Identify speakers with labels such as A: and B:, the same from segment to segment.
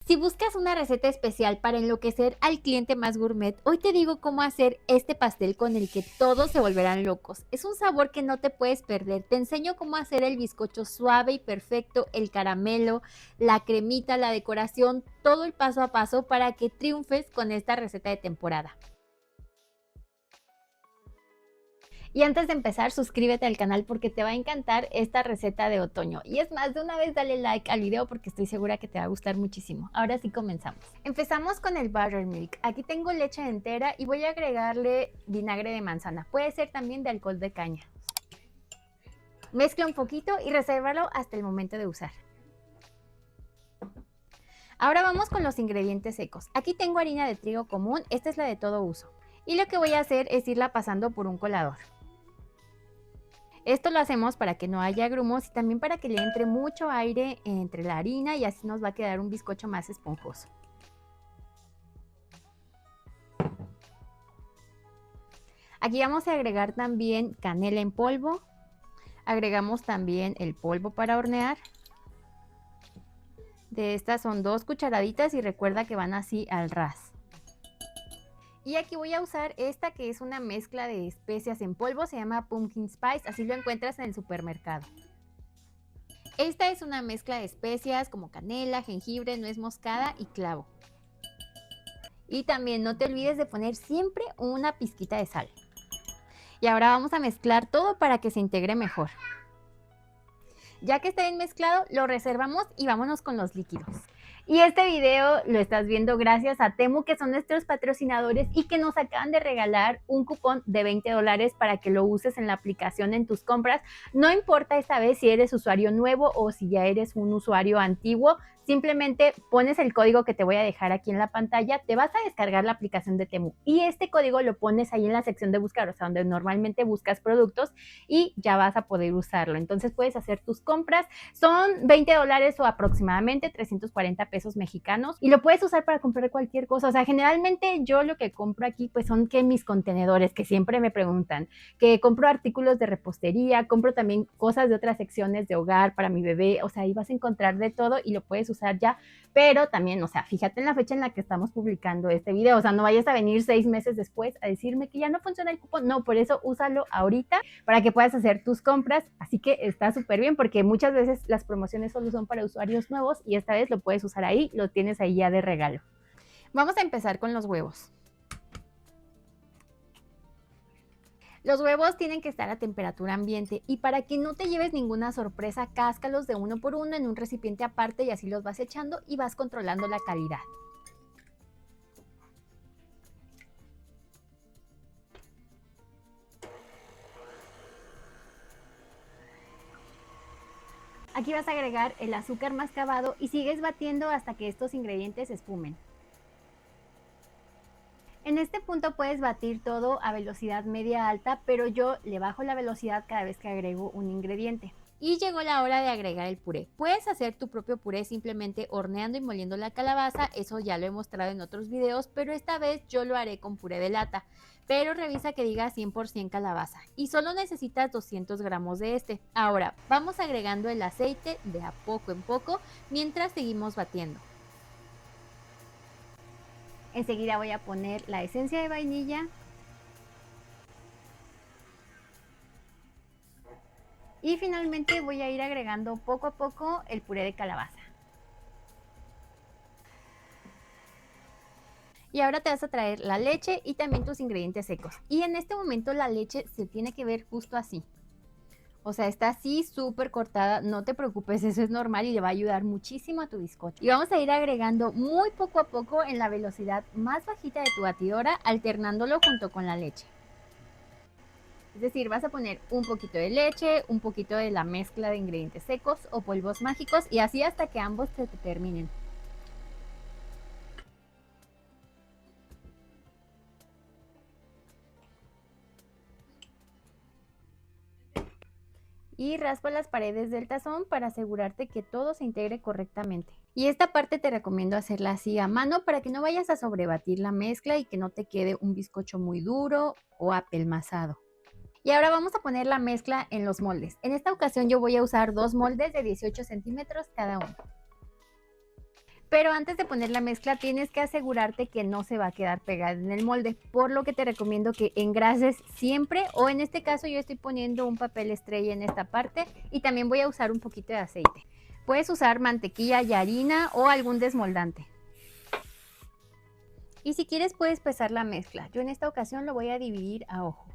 A: Si buscas una receta especial para enloquecer al cliente más gourmet, hoy te digo cómo hacer este pastel con el que todos se volverán locos. Es un sabor que no te puedes perder. Te enseño cómo hacer el bizcocho suave y perfecto, el caramelo, la cremita, la decoración, todo el paso a paso para que triunfes con esta receta de temporada. Y antes de empezar, suscríbete al canal porque te va a encantar esta receta de otoño. Y es más, de una vez dale like al video porque estoy segura que te va a gustar muchísimo. Ahora sí comenzamos. Empezamos con el buttermilk. Aquí tengo leche entera y voy a agregarle vinagre de manzana. Puede ser también de alcohol de caña. Mezcla un poquito y resérvalo hasta el momento de usar. Ahora vamos con los ingredientes secos. Aquí tengo harina de trigo común, esta es la de todo uso. Y lo que voy a hacer es irla pasando por un colador. Esto lo hacemos para que no haya grumos y también para que le entre mucho aire entre la harina y así nos va a quedar un bizcocho más esponjoso. Aquí vamos a agregar también canela en polvo. Agregamos también el polvo para hornear. De estas son 2 cucharaditas y recuerda que van así al ras. Y aquí voy a usar esta que es una mezcla de especias en polvo, se llama Pumpkin Spice, así lo encuentras en el supermercado. Esta es una mezcla de especias como canela, jengibre, nuez moscada y clavo. Y también no te olvides de poner siempre una pizquita de sal. Y ahora vamos a mezclar todo para que se integre mejor. Ya que esté bien mezclado, lo reservamos y vámonos con los líquidos. Y este video lo estás viendo gracias a Temu, que son nuestros patrocinadores y que nos acaban de regalar un cupón de $20 para que lo uses en la aplicación en tus compras. No importa esta vez si eres usuario nuevo o si ya eres un usuario antiguo, simplemente pones el código que te voy a dejar aquí en la pantalla, te vas a descargar la aplicación de Temu y este código lo pones ahí en la sección de buscar, o sea, donde normalmente buscas productos y ya vas a poder usarlo. Entonces puedes hacer tus compras, son $20 o aproximadamente 340 pesos mexicanos y lo puedes usar para comprar cualquier cosa. O sea, generalmente yo lo que compro aquí pues son que mis contenedores, que siempre me preguntan, que compro artículos de repostería, compro también cosas de otras secciones de hogar para mi bebé, o sea, ahí vas a encontrar de todo y lo puedes usar ya, pero también, o sea, fíjate en la fecha en la que estamos publicando este video, o sea, no vayas a venir 6 meses después a decirme que ya no funciona el cupón, no, por eso úsalo ahorita para que puedas hacer tus compras, así que está súper bien porque muchas veces las promociones solo son para usuarios nuevos y esta vez lo puedes usar ahí, lo tienes ahí ya de regalo. Vamos a empezar con los huevos. Los huevos tienen que estar a temperatura ambiente y para que no te lleves ninguna sorpresa, cáscalos de uno por uno en un recipiente aparte y así los vas echando y vas controlando la calidad. Aquí vas a agregar el azúcar mascabado y sigues batiendo hasta que estos ingredientes espumen. En este punto puedes batir todo a velocidad media alta, pero yo le bajo la velocidad cada vez que agrego un ingrediente. Y llegó la hora de agregar el puré. Puedes hacer tu propio puré simplemente horneando y moliendo la calabaza, eso ya lo he mostrado en otros videos, pero esta vez yo lo haré con puré de lata. Pero revisa que diga 100% calabaza y solo necesitas 200 gramos de este. Ahora vamos agregando el aceite de a poco en poco mientras seguimos batiendo. Enseguida voy a poner la esencia de vainilla y finalmente voy a ir agregando poco a poco el puré de calabaza. Y ahora te vas a traer la leche y también tus ingredientes secos. Y en este momento la leche se tiene que ver justo así. O sea, está así súper cortada, no te preocupes, eso es normal y le va a ayudar muchísimo a tu bizcocho. Y vamos a ir agregando muy poco a poco en la velocidad más bajita de tu batidora, alternándolo junto con la leche. Es decir, vas a poner un poquito de leche, un poquito de la mezcla de ingredientes secos o polvos mágicos y así hasta que ambos se te terminen. Y raspa las paredes del tazón para asegurarte que todo se integre correctamente. Y esta parte te recomiendo hacerla así a mano para que no vayas a sobrebatir la mezcla y que no te quede un bizcocho muy duro o apelmazado. Y ahora vamos a poner la mezcla en los moldes. En esta ocasión yo voy a usar 2 moldes de 18 centímetros cada uno. Pero antes de poner la mezcla tienes que asegurarte que no se va a quedar pegada en el molde, por lo que te recomiendo que engrases siempre, o en este caso yo estoy poniendo un papel estrella en esta parte y también voy a usar un poquito de aceite. Puedes usar mantequilla y harina o algún desmoldante. Y si quieres puedes pesar la mezcla. Yo en esta ocasión lo voy a dividir a ojo.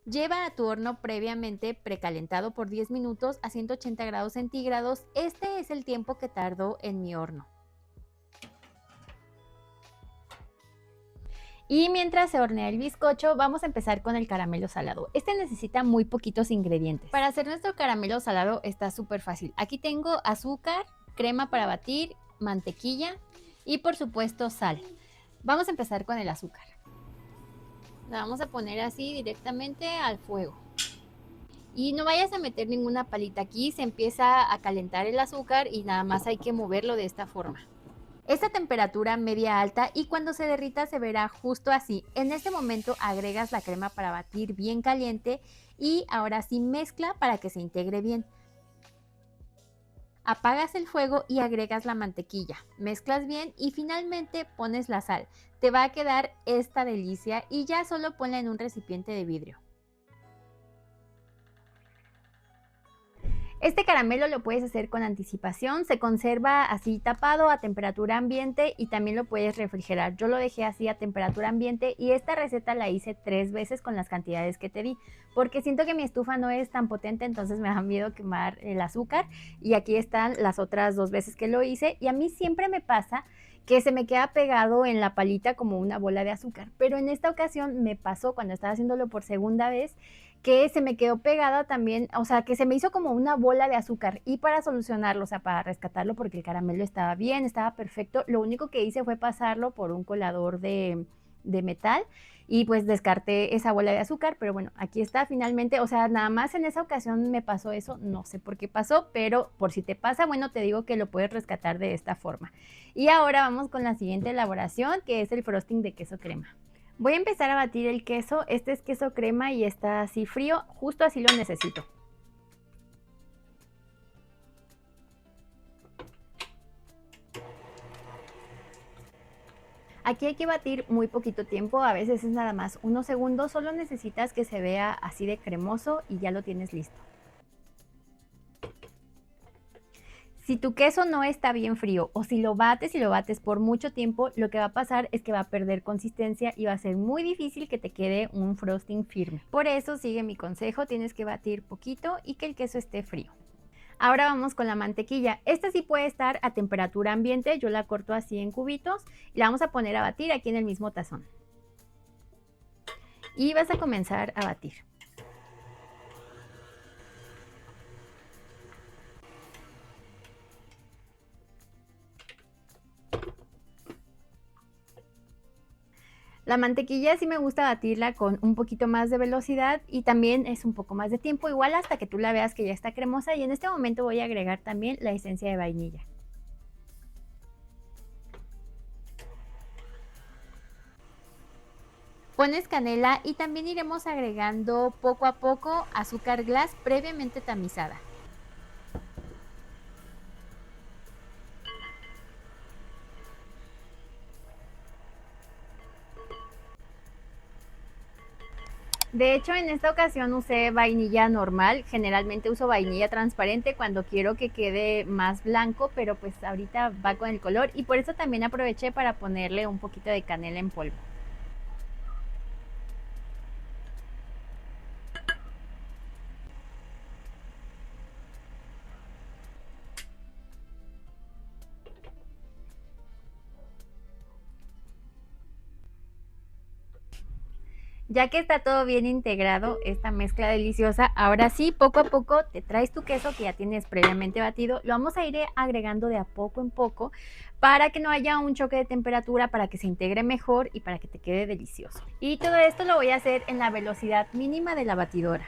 A: Lleva a tu horno previamente precalentado por 10 minutos a 180 grados centígrados. Este es el tiempo que tardó en mi horno. Y mientras se hornea el bizcocho, vamos a empezar con el caramelo salado. Este necesita muy poquitos ingredientes. Para hacer nuestro caramelo salado está súper fácil. Aquí tengo azúcar, crema para batir, mantequilla y por supuesto sal. Vamos a empezar con el azúcar. La vamos a poner así directamente al fuego. Y no vayas a meter ninguna palita aquí, se empieza a calentar el azúcar y nada más hay que moverlo de esta forma. Esta temperatura media alta y cuando se derrita se verá justo así. En este momento agregas la crema para batir bien caliente y ahora sí mezcla para que se integre bien. Apagas el fuego y agregas la mantequilla, mezclas bien y finalmente pones la sal. Te va a quedar esta delicia y ya solo ponla en un recipiente de vidrio. Este caramelo lo puedes hacer con anticipación, se conserva así tapado a temperatura ambiente y también lo puedes refrigerar. Yo lo dejé así a temperatura ambiente y esta receta la hice 3 veces con las cantidades que te di, porque siento que mi estufa no es tan potente, entonces me da miedo quemar el azúcar y aquí están las otras 2 veces que lo hice y a mí siempre me pasa que se me queda pegado en la palita como una bola de azúcar, pero en esta ocasión me pasó cuando estaba haciéndolo por segunda vez que se me quedó pegada también, o sea, que se me hizo como una bola de azúcar y para solucionarlo, o sea, para rescatarlo porque el caramelo estaba bien, estaba perfecto, lo único que hice fue pasarlo por un colador de metal y pues descarté esa bola de azúcar, pero bueno, aquí está finalmente, o sea, nada más en esa ocasión me pasó eso, no sé por qué pasó, pero por si te pasa, bueno, te digo que lo puedes rescatar de esta forma. Y ahora vamos con la siguiente elaboración, que es el frosting de queso crema. Voy a empezar a batir el queso, este es queso crema y está así frío, justo así lo necesito. Aquí hay que batir muy poquito tiempo, a veces es nada más unos segundos, solo necesitas que se vea así de cremoso y ya lo tienes listo. Si tu queso no está bien frío o si lo bates por mucho tiempo, lo que va a pasar es que va a perder consistencia y va a ser muy difícil que te quede un frosting firme. Por eso sigue mi consejo, tienes que batir poquito y que el queso esté frío. Ahora vamos con la mantequilla. Esta sí puede estar a temperatura ambiente, yo la corto así en cubitos y la vamos a poner a batir aquí en el mismo tazón. Y vas a comenzar a batir. La mantequilla sí me gusta batirla con un poquito más de velocidad y también es un poco más de tiempo, igual hasta que tú la veas que ya está cremosa y en este momento voy a agregar también la esencia de vainilla. Pones canela y también iremos agregando poco a poco azúcar glass previamente tamizada. De hecho, en esta ocasión usé vainilla normal, generalmente uso vainilla transparente cuando quiero que quede más blanco, pero pues ahorita va con el color y por eso también aproveché para ponerle un poquito de canela en polvo. Ya que está todo bien integrado, esta mezcla deliciosa, ahora sí, poco a poco te traes tu queso que ya tienes previamente batido, lo vamos a ir agregando de a poco en poco para que no haya un choque de temperatura, para que se integre mejor y para que te quede delicioso. Y todo esto lo voy a hacer en la velocidad mínima de la batidora.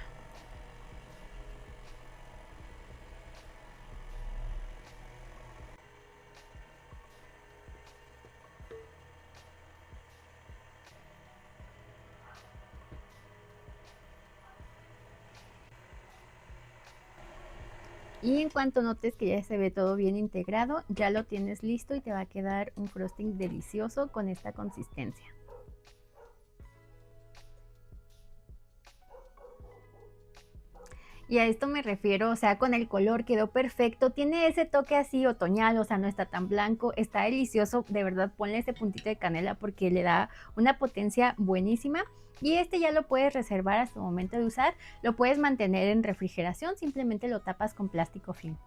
A: Y en cuanto notes que ya se ve todo bien integrado, ya lo tienes listo y te va a quedar un frosting delicioso con esta consistencia. Y a esto me refiero, o sea, con el color quedó perfecto, tiene ese toque así otoñal, o sea, no está tan blanco, está delicioso, de verdad ponle ese puntito de canela porque le da una potencia buenísima. Y este ya lo puedes reservar hasta el momento de usar, lo puedes mantener en refrigeración, simplemente lo tapas con plástico film.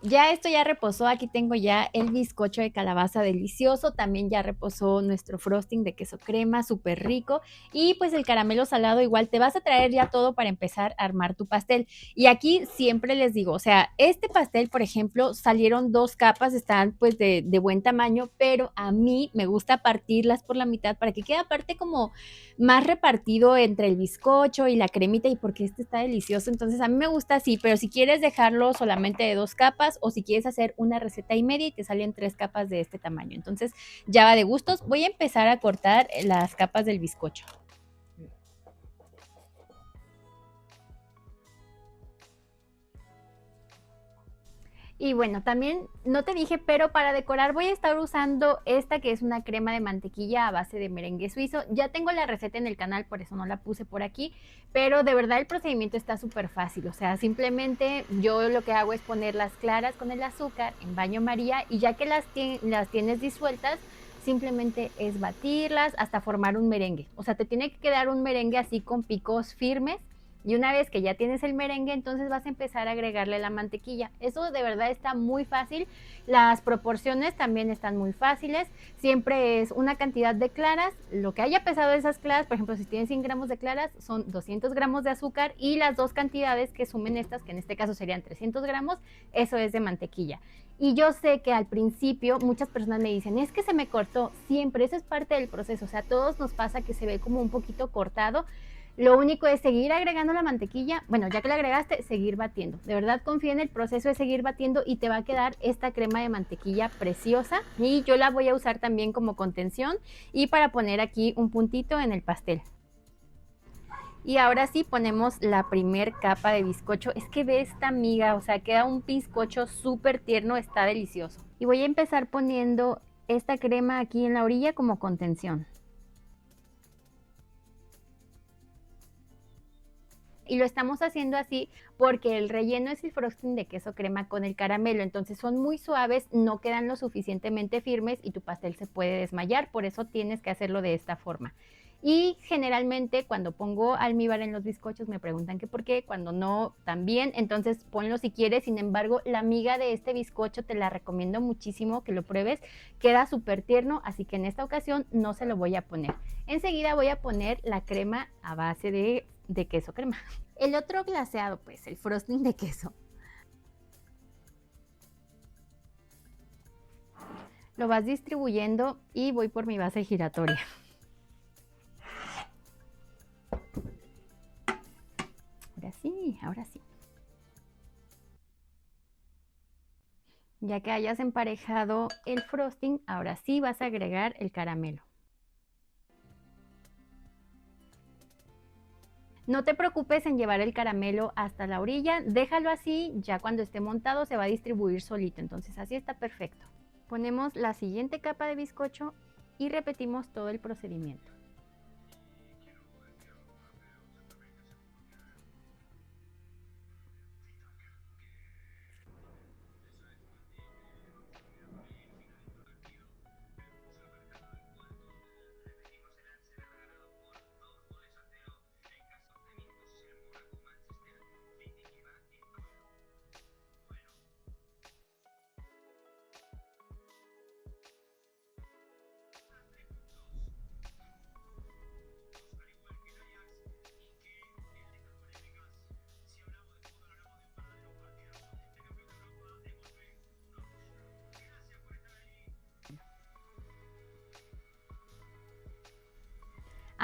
A: Ya esto ya reposó, aquí tengo ya el bizcocho de calabaza delicioso, también ya reposó nuestro frosting de queso crema, súper rico, y pues el caramelo salado igual te vas a traer ya todo para empezar a armar tu pastel. Y aquí siempre les digo, o sea, este pastel, por ejemplo, salieron dos capas, están pues de buen tamaño, pero a mí me gusta partirlas por la mitad para que quede aparte como más repartido entre el bizcocho y la cremita y porque este está delicioso. Entonces a mí me gusta así, pero si quieres dejarlo solamente de dos capas o si quieres hacer una receta y media y te salen tres capas de este tamaño. Entonces ya va de gustos. Voy a empezar a cortar las capas del bizcocho. Y bueno, también no te dije, pero para decorar voy a estar usando esta que es una crema de mantequilla a base de merengue suizo. Ya tengo la receta en el canal, por eso no la puse por aquí, pero de verdad el procedimiento está súper fácil. O sea, simplemente yo lo que hago es poner las claras con el azúcar en baño María y ya que las tienes disueltas, simplemente es batirlas hasta formar un merengue. O sea, te tiene que quedar un merengue así con picos firmes y una vez que ya tienes el merengue, entonces vas a empezar a agregarle la mantequilla. Eso de verdad está muy fácil. Las proporciones también están muy fáciles. Siempre es una cantidad de claras. Lo que haya pesado de esas claras, por ejemplo, si tienes 100 gramos de claras, son 200 gramos de azúcar y las dos cantidades que sumen estas, que en este caso serían 300 gramos, eso es de mantequilla. Y yo sé que al principio muchas personas me dicen, es que se me cortó. Siempre, eso es parte del proceso. O sea, a todos nos pasa que se ve como un poquito cortado. Lo único es seguir agregando la mantequilla. Bueno, ya que la agregaste, seguir batiendo. De verdad confía en el proceso de seguir batiendo y te va a quedar esta crema de mantequilla preciosa. Y yo la voy a usar también como contención y para poner aquí un puntito en el pastel. Y ahora sí ponemos la primer capa de bizcocho. Es que ve esta miga, o sea, queda un bizcocho súper tierno, está delicioso. Y voy a empezar poniendo esta crema aquí en la orilla como contención. Y lo estamos haciendo así porque el relleno es el frosting de queso crema con el caramelo, entonces son muy suaves, no quedan lo suficientemente firmes y tu pastel se puede desmayar, por eso tienes que hacerlo de esta forma. Y generalmente cuando pongo almíbar en los bizcochos me preguntan que por qué, cuando no también, entonces ponlo si quieres. Sin embargo, la miga de este bizcocho te la recomiendo muchísimo que lo pruebes, queda súper tierno, así que en esta ocasión no se lo voy a poner. Enseguida voy a poner la crema a base de queso crema. El otro glaseado, pues el frosting de queso. Lo vas distribuyendo y voy por mi base giratoria. Ahora sí, ahora sí. Ya que hayas emparejado el frosting, ahora sí vas a agregar el caramelo. No te preocupes en llevar el caramelo hasta la orilla, déjalo así, ya cuando esté montado se va a distribuir solito, entonces así está perfecto. Ponemos la siguiente capa de bizcocho y repetimos todo el procedimiento.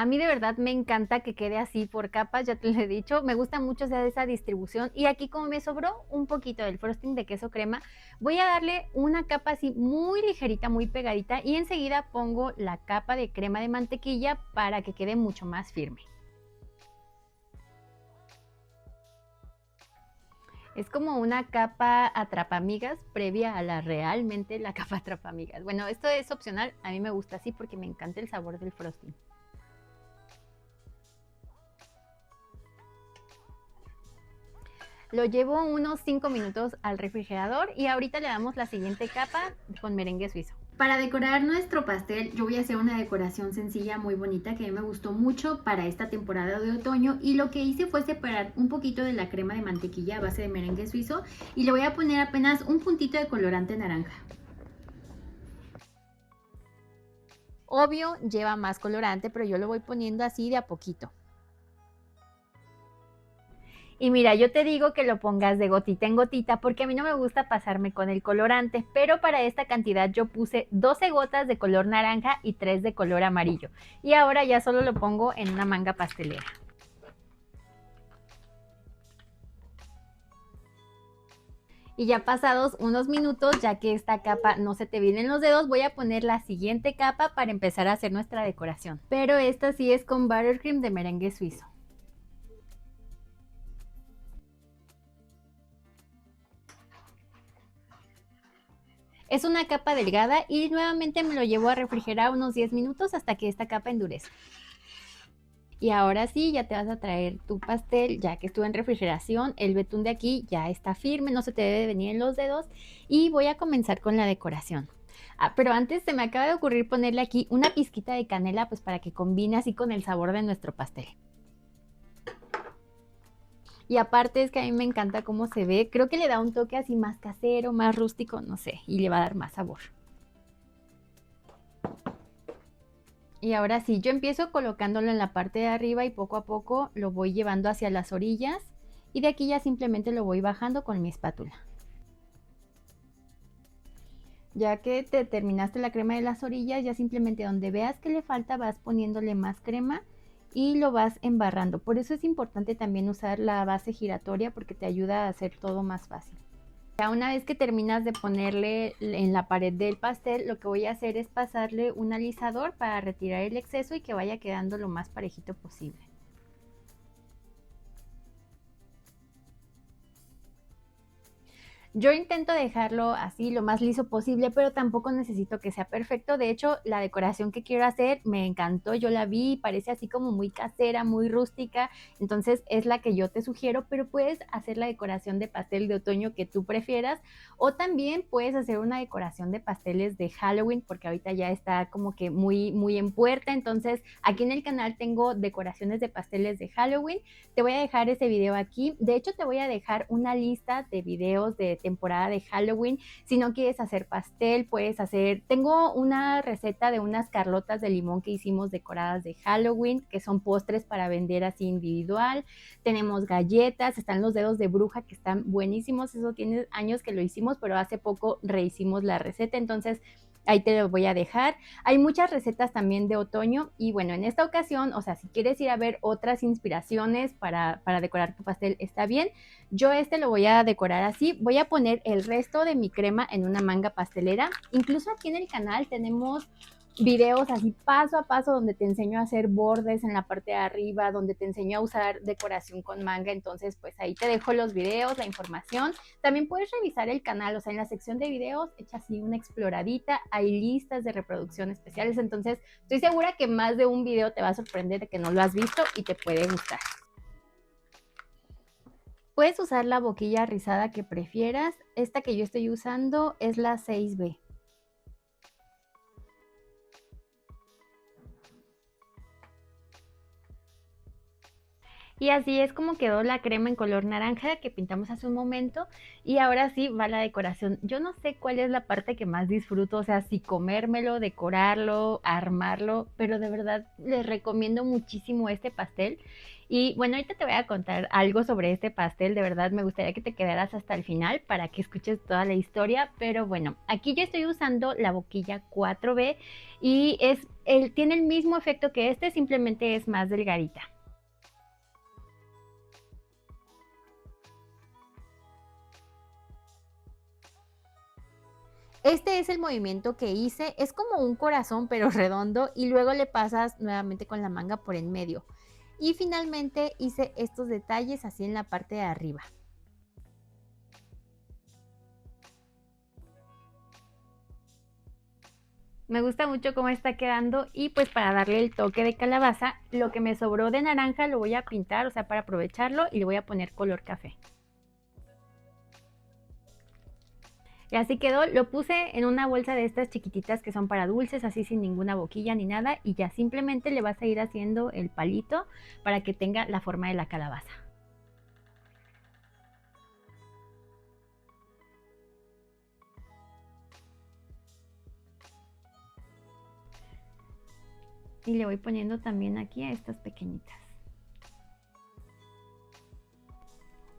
A: A mí de verdad me encanta que quede así por capas, ya te lo he dicho, me gusta mucho esa distribución. Y aquí como me sobró un poquito del frosting de queso crema, voy a darle una capa así muy ligerita, muy pegadita y enseguida pongo la capa de crema de mantequilla para que quede mucho más firme. Es como una capa atrapamigas previa a realmente la capa atrapamigas. Bueno, esto es opcional, a mí me gusta así porque me encanta el sabor del frosting. Lo llevo unos 5 minutos al refrigerador y ahorita le damos la siguiente capa con merengue suizo. Para decorar nuestro pastel yo voy a hacer una decoración sencilla muy bonita que a mí me gustó mucho para esta temporada de otoño, y lo que hice fue separar un poquito de la crema de mantequilla a base de merengue suizo y le voy a poner apenas un puntito de colorante naranja. Obvio lleva más colorante, pero yo lo voy poniendo así de a poquito. Y mira, yo te digo que lo pongas de gotita en gotita porque a mí no me gusta pasarme con el colorante, pero para esta cantidad yo puse 12 gotas de color naranja y 3 de color amarillo. Y ahora ya solo lo pongo en una manga pastelera. Y ya pasados unos minutos, ya que esta capa no se te viene en los dedos, voy a poner la siguiente capa para empezar a hacer nuestra decoración. Pero esta sí es con buttercream de merengue suizo. Es una capa delgada y nuevamente me lo llevo a refrigerar unos 10 minutos hasta que esta capa endurezca. Y ahora sí, ya te vas a traer tu pastel, ya que estuvo en refrigeración. El betún de aquí ya está firme, no se te debe venir en los dedos. Y voy a comenzar con la decoración. Pero antes se me acaba de ocurrir ponerle aquí una pizquita de canela, pues para que combine así con el sabor de nuestro pastel. Y aparte es que a mí me encanta cómo se ve. Creo que le da un toque así más casero, más rústico, no sé, y le va a dar más sabor. Y ahora sí, yo empiezo colocándolo en la parte de arriba y poco a poco lo voy llevando hacia las orillas. Y de aquí ya simplemente lo voy bajando con mi espátula. Ya que te terminaste la crema de las orillas, ya simplemente donde veas que le falta vas poniéndole más crema y lo vas embarrando. Por eso es importante también usar la base giratoria porque te ayuda a hacer todo más fácil. Ya una vez que terminas de ponerle en la pared del pastel, lo que voy a hacer es pasarle un alisador para retirar el exceso y que vaya quedando lo más parejito posible. Yo intento dejarlo así lo más liso posible, pero tampoco necesito que sea perfecto. De hecho, la decoración que quiero hacer me encantó, yo la vi, parece así como muy casera, muy rústica, entonces es la que yo te sugiero, pero puedes hacer la decoración de pastel de otoño que tú prefieras, o también puedes hacer una decoración de pasteles de Halloween, porque ahorita ya está como que muy en puerta. Entonces aquí en el canal tengo decoraciones de pasteles de Halloween. Te voy a dejar ese video aquí. De hecho, te voy a dejar una lista de videos de temporada de Halloween. Si no quieres hacer pastel, puedes hacer... Tengo una receta de unas carlotas de limón que hicimos decoradas de Halloween, que son postres para vender así individual. Tenemos galletas, están los dedos de bruja que están buenísimos. Eso tiene años que lo hicimos, pero hace poco rehicimos la receta. Entonces ahí te lo voy a dejar. Hay muchas recetas también de otoño y bueno, en esta ocasión, o sea, si quieres ir a ver otras inspiraciones para decorar tu pastel, está bien. Yo lo voy a decorar así. Voy a poner el resto de mi crema en una manga pastelera. Incluso aquí en el canal tenemos videos así paso a paso donde te enseño a hacer bordes en la parte de arriba, donde te enseño a usar decoración con manga. Entonces pues ahí te dejo los videos, la información. También puedes revisar el canal, o sea, en la sección de videos echa así una exploradita, hay listas de reproducción especiales. Entonces estoy segura que más de un video te va a sorprender de que no lo has visto y te puede gustar. Puedes usar la boquilla rizada que prefieras. Esta que yo estoy usando es la 6B. Y así es como quedó la crema en color naranja que pintamos hace un momento. Y ahora sí va la decoración. Yo no sé cuál es la parte que más disfruto, o sea, si comérmelo, decorarlo, armarlo, pero de verdad les recomiendo muchísimo este pastel. Y bueno, ahorita te voy a contar algo sobre este pastel. De verdad me gustaría que te quedaras hasta el final para que escuches toda la historia. Pero bueno, aquí yo estoy usando la boquilla 4B y tiene el mismo efecto que este, simplemente es más delgadita. Este es el movimiento que hice, es como un corazón pero redondo y luego le pasas nuevamente con la manga por en medio. Y finalmente hice estos detalles así en la parte de arriba. Me gusta mucho cómo está quedando y pues para darle el toque de calabaza, lo que me sobró de naranja lo voy a pintar, o sea, para aprovecharlo y le voy a poner color café. Y así quedó, lo puse en una bolsa de estas chiquititas que son para dulces, así sin ninguna boquilla ni nada, y ya simplemente le vas a ir haciendo el palito para que tenga la forma de la calabaza. Y le voy poniendo también aquí a estas pequeñitas.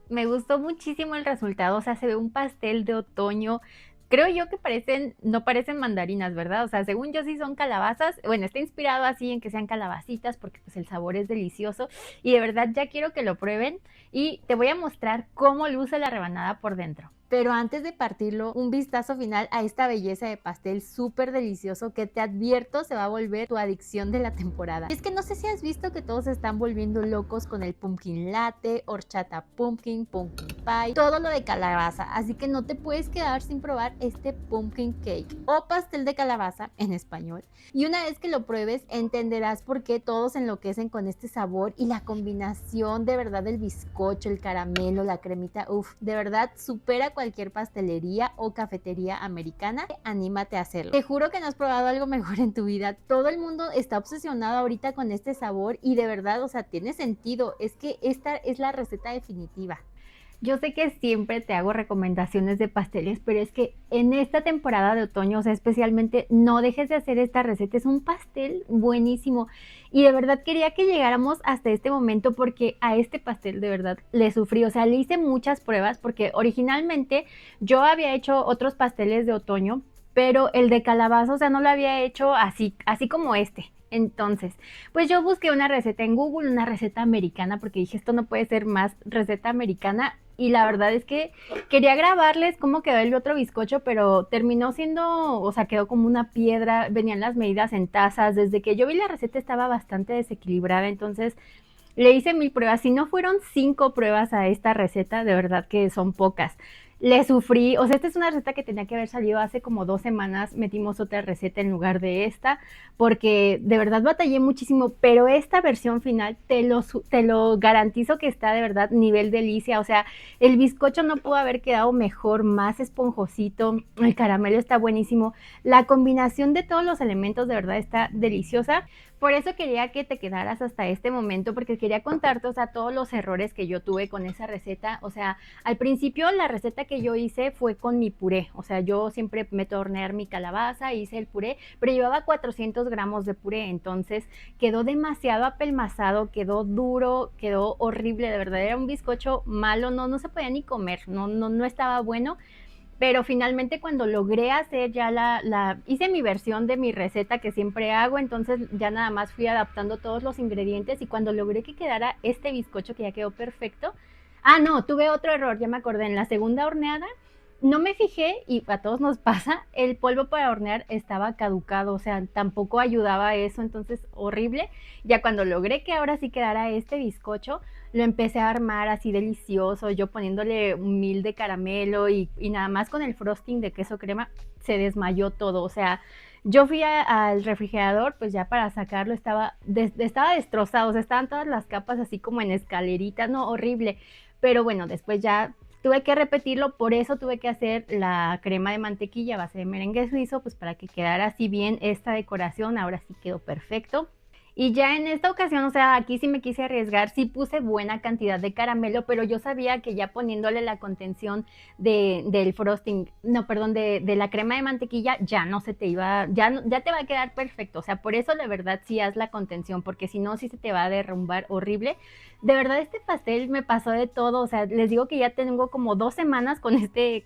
A: Me gustó muchísimo el resultado, o sea, se ve un pastel de otoño. Creo yo que no parecen mandarinas, ¿verdad? O sea, según yo sí son calabazas. Bueno, está inspirado así en que sean calabacitas porque pues el sabor es delicioso y de verdad ya quiero que lo prueben y te voy a mostrar cómo luce la rebanada por dentro. Pero antes de partirlo, un vistazo final a esta belleza de pastel súper delicioso que te advierto se va a volver tu adicción de la temporada. Es que no sé si has visto que todos se están volviendo locos con el pumpkin latte, horchata pumpkin, pumpkin pie, todo lo de calabaza, así que no te puedes quedar sin probar este pumpkin cake o pastel de calabaza en español. Y una vez que lo pruebes entenderás por qué todos enloquecen con este sabor y la combinación de verdad del bizcocho, el caramelo, la cremita, uff, de verdad supera cualquier pastelería o cafetería americana. Anímate a hacerlo. Te juro que no has probado algo mejor en tu vida. Todo el mundo está obsesionado ahorita con este sabor y de verdad, o sea, tiene sentido. Es que esta es la receta definitiva. Yo sé que siempre te hago recomendaciones de pasteles, pero es que en esta temporada de otoño, o sea, especialmente, no dejes de hacer esta receta. Es un pastel buenísimo y de verdad quería que llegáramos hasta este momento porque a este pastel de verdad le sufrí. O sea, le hice muchas pruebas porque originalmente yo había hecho otros pasteles de otoño, pero el de calabaza, o sea, no lo había hecho así como este. Entonces, pues yo busqué una receta en Google, una receta americana, porque dije, esto no puede ser más receta americana. Y la verdad es que quería grabarles cómo quedó el otro bizcocho, pero terminó siendo, o sea, quedó como una piedra, venían las medidas en tazas. Desde que yo vi la receta estaba bastante desequilibrada, entonces le hice 1000 pruebas. Si no fueron 5 pruebas a esta receta, de verdad que son pocas. Le sufrí, o sea, esta es una receta que tenía que haber salido hace como 2 semanas, metimos otra receta en lugar de esta, porque de verdad batallé muchísimo, pero esta versión final te lo garantizo que está de verdad nivel delicia. O sea, el bizcocho no pudo haber quedado mejor, más esponjosito, el caramelo está buenísimo, la combinación de todos los elementos de verdad está deliciosa. Por eso quería que te quedaras hasta este momento, porque quería contarte, o sea, todos los errores que yo tuve con esa receta. O sea, al principio la receta que yo hice fue con mi puré. O sea, yo siempre meto a hornear mi calabaza, hice el puré, pero llevaba 400 gramos de puré, entonces quedó demasiado apelmazado, quedó duro, quedó horrible, de verdad, era un bizcocho malo, no se podía ni comer, no estaba bueno. Pero finalmente cuando logré hacer ya hice mi versión de mi receta que siempre hago, entonces ya nada más fui adaptando todos los ingredientes y cuando logré que quedara este bizcocho que ya quedó perfecto. Ah, no, tuve otro error, ya me acordé, en la segunda horneada no me fijé y a todos nos pasa, el polvo para hornear estaba caducado, o sea, tampoco ayudaba a eso, entonces horrible. Ya cuando logré que ahora sí quedara este bizcocho, lo empecé a armar así delicioso, yo poniéndole 1000 de caramelo y nada más con el frosting de queso crema se desmayó todo. O sea, yo fui al refrigerador pues ya para sacarlo, estaba destrozado, o sea, estaban todas las capas así como en escaleritas, no, horrible. Pero bueno, después ya tuve que repetirlo, por eso tuve que hacer la crema de mantequilla a base de merengue suizo, pues para que quedara así bien esta decoración. Ahora sí quedó perfecto. Y ya en esta ocasión, o sea, aquí sí me quise arriesgar, sí puse buena cantidad de caramelo, pero yo sabía que ya poniéndole la contención del frosting, no, perdón, de la crema de mantequilla, ya no se te iba, ya te va a quedar perfecto. O sea, por eso de verdad sí haz la contención, porque si no, sí se te va a derrumbar horrible. De verdad, este pastel me pasó de todo. O sea, les digo que ya tengo como 2 semanas con este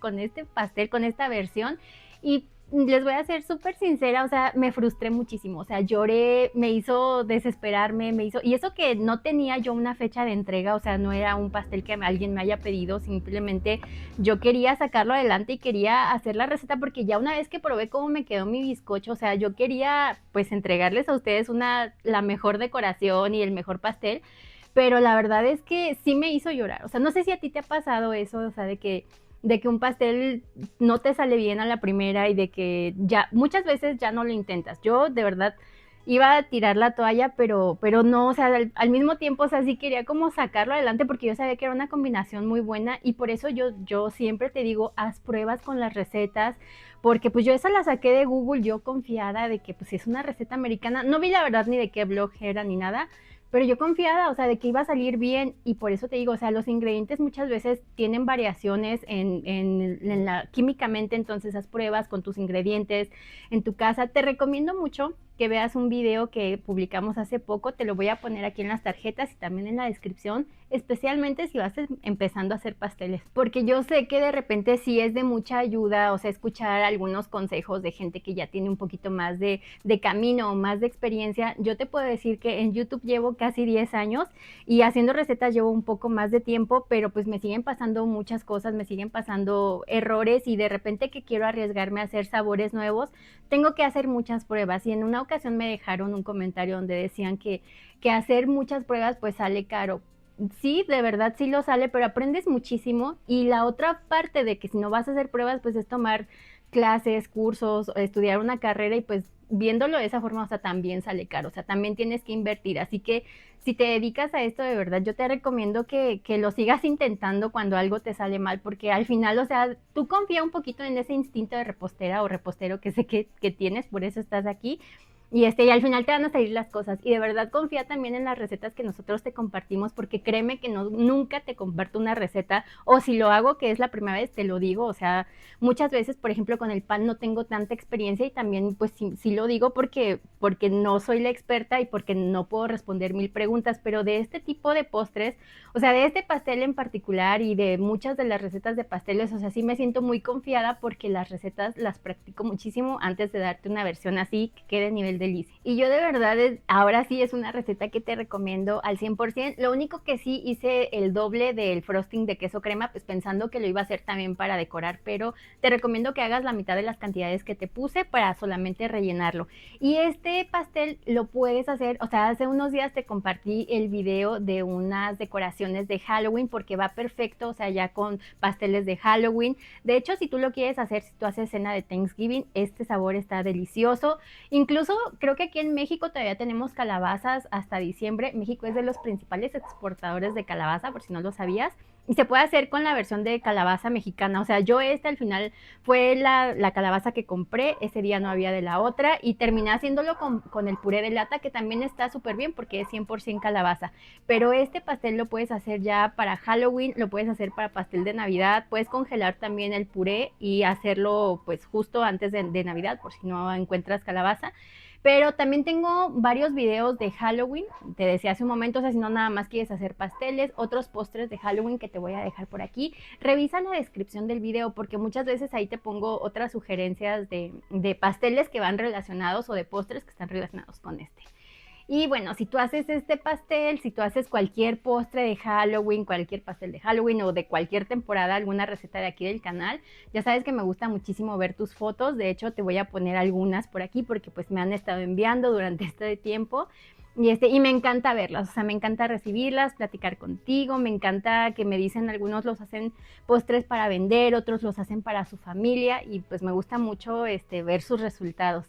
A: pastel, con esta versión. Y les voy a ser súper sincera, o sea, me frustré muchísimo, o sea, lloré, me hizo desesperarme, y eso que no tenía yo una fecha de entrega, o sea, no era un pastel que alguien me haya pedido, simplemente yo quería sacarlo adelante y quería hacer la receta porque ya una vez que probé cómo me quedó mi bizcocho, o sea, yo quería pues entregarles a ustedes la mejor decoración y el mejor pastel, pero la verdad es que sí me hizo llorar, o sea, no sé si a ti te ha pasado eso, o sea, de que un pastel no te sale bien a la primera y de que ya muchas veces ya no lo intentas. Yo de verdad iba a tirar la toalla, pero no, o sea, al mismo tiempo, o sea, sí quería como sacarlo adelante porque yo sabía que era una combinación muy buena y por eso yo siempre te digo, haz pruebas con las recetas, porque pues yo esa la saqué de Google, yo confiada de que pues si es una receta americana, no vi la verdad ni de qué blog era ni nada, pero yo confiada, o sea, de que iba a salir bien y por eso te digo, o sea, los ingredientes muchas veces tienen variaciones químicamente, entonces haz pruebas con tus ingredientes en tu casa. Te recomiendo mucho que veas un video que publicamos hace poco, te lo voy a poner aquí en las tarjetas y también en la descripción, especialmente si vas empezando a hacer pasteles, porque yo sé que de repente sí es de mucha ayuda, o sea, escuchar algunos consejos de gente que ya tiene un poquito más de camino o más de experiencia. Yo te puedo decir que en YouTube llevo casi 10 años y haciendo recetas llevo un poco más de tiempo, pero pues me siguen pasando muchas cosas, me siguen pasando errores y de repente que quiero arriesgarme a hacer sabores nuevos, tengo que hacer muchas pruebas y en una ocasión me dejaron un comentario donde decían que hacer muchas pruebas pues sale caro. Sí, de verdad sí lo sale, pero aprendes muchísimo y la otra parte de que si no vas a hacer pruebas pues es tomar clases, cursos, estudiar una carrera y pues viéndolo de esa forma, o sea, también sale caro, o sea, también tienes que invertir. Así que si te dedicas a esto de verdad, yo te recomiendo que lo sigas intentando cuando algo te sale mal, porque al final, o sea, tú confía un poquito en ese instinto de repostera o repostero que sé que tienes, por eso estás aquí. Y al final te van a salir las cosas. Y de verdad confía también en las recetas que nosotros te compartimos, porque créeme que no, nunca te comparto una receta, o si lo hago, que es la primera vez, te lo digo. O sea, muchas veces, por ejemplo, con el pan no tengo tanta experiencia y también pues sí lo digo porque no soy la experta y porque no puedo responder 1000 preguntas, pero de este tipo de postres, o sea, de este pastel en particular y de muchas de las recetas de pasteles, o sea, sí me siento muy confiada porque las recetas las practico muchísimo antes de darte una versión así que quede a nivel delicia. Y yo de verdad, ahora sí es una receta que te recomiendo al 100%. Lo único que sí hice el doble del frosting de queso crema, pues pensando que lo iba a hacer también para decorar, pero te recomiendo que hagas la mitad de las cantidades que te puse para solamente rellenarlo. Y este pastel lo puedes hacer, o sea, hace unos días te compartí el video de unas decoraciones de Halloween porque va perfecto, o sea, ya con pasteles de Halloween. De hecho, si tú lo quieres hacer, si tú haces cena de Thanksgiving, este sabor está delicioso. Incluso creo que aquí en México todavía tenemos calabazas hasta diciembre. México es de los principales exportadores de calabaza, por si no lo sabías. Y se puede hacer con la versión de calabaza mexicana. O sea, yo al final fue la calabaza que compré. Ese día no había de la otra. Y terminé haciéndolo con el puré de lata, que también está súper bien porque es 100% calabaza. Pero este pastel lo puedes hacer ya para Halloween, lo puedes hacer para pastel de Navidad. Puedes congelar también el puré y hacerlo pues justo antes de Navidad, por si no encuentras calabaza. Pero también tengo varios videos de Halloween, te decía hace un momento, o sea, si no nada más quieres hacer pasteles, otros postres de Halloween que te voy a dejar por aquí. Revisa la descripción del video porque muchas veces ahí te pongo otras sugerencias de pasteles que van relacionados o de postres que están relacionados con este. Y bueno, si tú haces este pastel, si tú haces cualquier postre de Halloween, cualquier pastel de Halloween o de cualquier temporada, alguna receta de aquí del canal, ya sabes que me gusta muchísimo ver tus fotos. De hecho, te voy a poner algunas por aquí porque pues me han estado enviando durante este tiempo. Y me encanta verlas, o sea, me encanta recibirlas, platicar contigo, me encanta que me dicen, algunos los hacen postres para vender, otros los hacen para su familia y pues me gusta mucho ver sus resultados.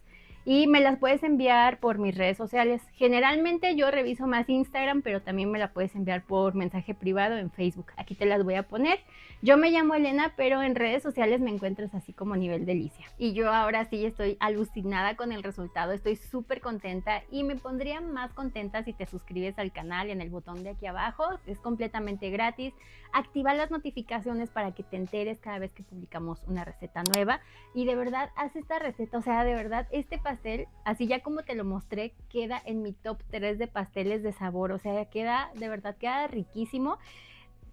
A: y me las puedes enviar por mis redes sociales. Generalmente yo reviso más Instagram, pero también me la puedes enviar por mensaje privado en Facebook. Aquí te las voy a poner. Yo me llamo Elena, pero en redes sociales me encuentras así como Nivel Delicia. Y yo ahora sí estoy alucinada con el resultado, estoy súper contenta y me pondría más contenta si te suscribes al canal en el botón de aquí abajo. Es completamente gratis. Activa las notificaciones para que te enteres cada vez que publicamos una receta nueva. Y de verdad, haz esta receta, o sea, de verdad, este pastel, así ya como te lo mostré, queda en mi top 3 de pasteles de sabor, o sea, queda, de verdad, queda riquísimo.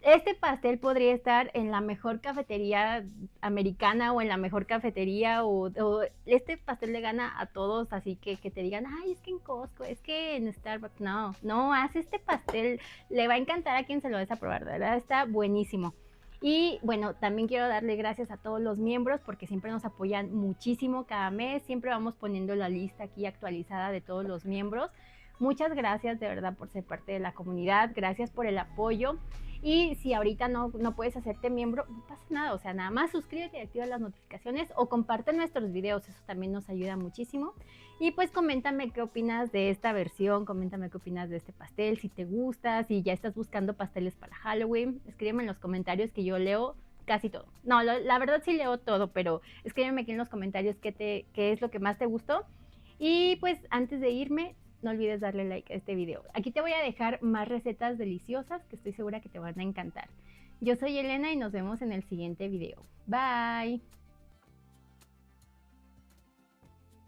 A: Este pastel podría estar en la mejor cafetería americana o en la mejor cafetería o este pastel le gana a todos, así que te digan, ay, es que en Costco, es que en Starbucks, no, haz este pastel, le va a encantar a quien se lo des a probar, de verdad, está buenísimo. Y bueno, también quiero darle gracias a todos los miembros porque siempre nos apoyan muchísimo cada mes, siempre vamos poniendo la lista aquí actualizada de todos los miembros. Muchas gracias de verdad por ser parte de la comunidad, gracias por el apoyo. Y si ahorita no puedes hacerte miembro, no pasa nada, o sea, nada más suscríbete y activa las notificaciones o comparte nuestros videos, eso también nos ayuda muchísimo. Y pues coméntame qué opinas de esta versión, coméntame qué opinas de este pastel, si te gusta, si ya estás buscando pasteles para Halloween, escríbeme en los comentarios que yo leo casi todo. No, la verdad sí leo todo, pero escríbeme aquí en los comentarios qué es lo que más te gustó. Y pues antes de irme, no olvides darle like a este video. Aquí te voy a dejar más recetas deliciosas que estoy segura que te van a encantar. Yo soy Elena y nos vemos en el siguiente video. Bye.